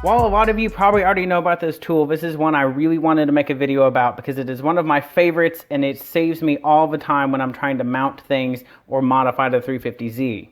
While a lot of you probably already know about this tool, this is one I really wanted to make a video about because it is one of my favorites and it saves me all the time when I'm trying to mount things or modify the 350Z.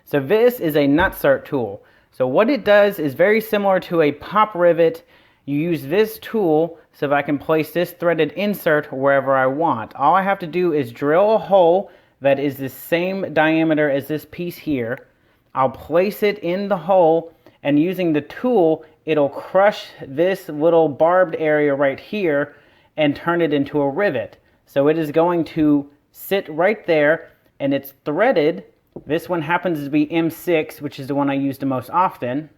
So this is a Nutsert tool. So what it does is very similar to a pop rivet. You use this tool so that I can place this threaded insert wherever I want. All I have to do is drill a hole that is the same diameter as this piece here. I'll place it in the hole, and using the tool, it'll crush this little barbed area right here and turn it into a rivet. So it is going to sit right there, and it's threaded. This one happens to be M6, which is the one I use the most often.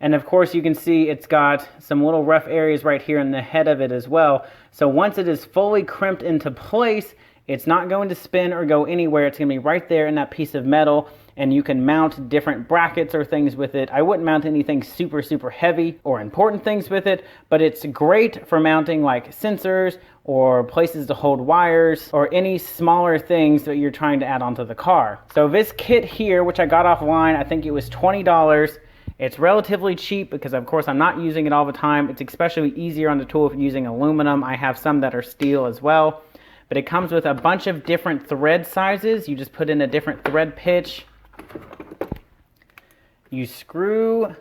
And of course you can see it's got some little rough areas right here in the head of it as well. So once it is fully crimped into place, it's not going to spin or go anywhere. It's going to be right there in that piece of metal, and you can mount different brackets or things with it. I wouldn't mount anything super heavy or important things with it, but it's great for mounting like sensors or places to hold wires or any smaller things that you're trying to add onto the car. So this kit here, which I got offline, I think it was $20. It's relatively cheap because of course I'm not using it all the time. It's especially easier on the tool if you're using aluminum. I have some that are steel as well. But it comes with a bunch of different thread sizes. You just put in a different thread pitch. You screw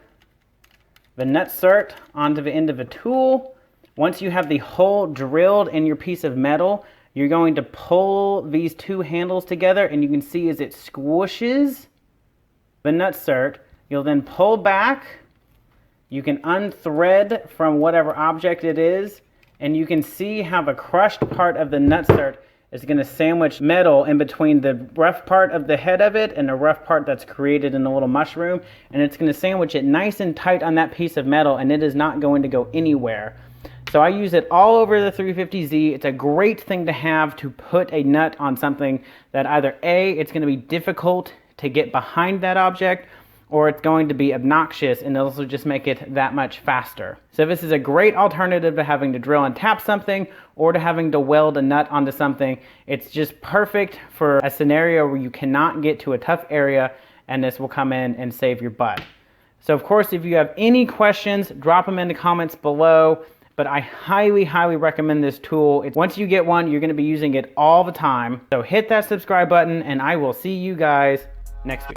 the nutsert onto the end of the tool. Once you have the hole drilled in your piece of metal, you're going to pull these two handles together, and you can see as it squishes the nutsert, you'll then pull back. You can unthread from whatever object it is, and you can see how the crushed part of the nutsert is going to sandwich metal in between the rough part of the head of it and the rough part that's created in the little mushroom, and it's going to sandwich it nice and tight on that piece of metal, and it is not going to go anywhere. So I use it all over the 350Z. It's a great thing to have to put a nut on something that either A, it's going to be difficult to get behind that object, or it's going to be obnoxious, and it'll also just make it that much faster. So this is a great alternative to having to drill and tap something or to having to weld a nut onto something. It's just perfect for a scenario where you cannot get to a tough area, and this will come in and save your butt. So of course, if you have any questions, drop them in the comments below, but I highly recommend this tool. Once you get one, you're gonna be using it all the time. So hit that subscribe button, and I will see you guys next week.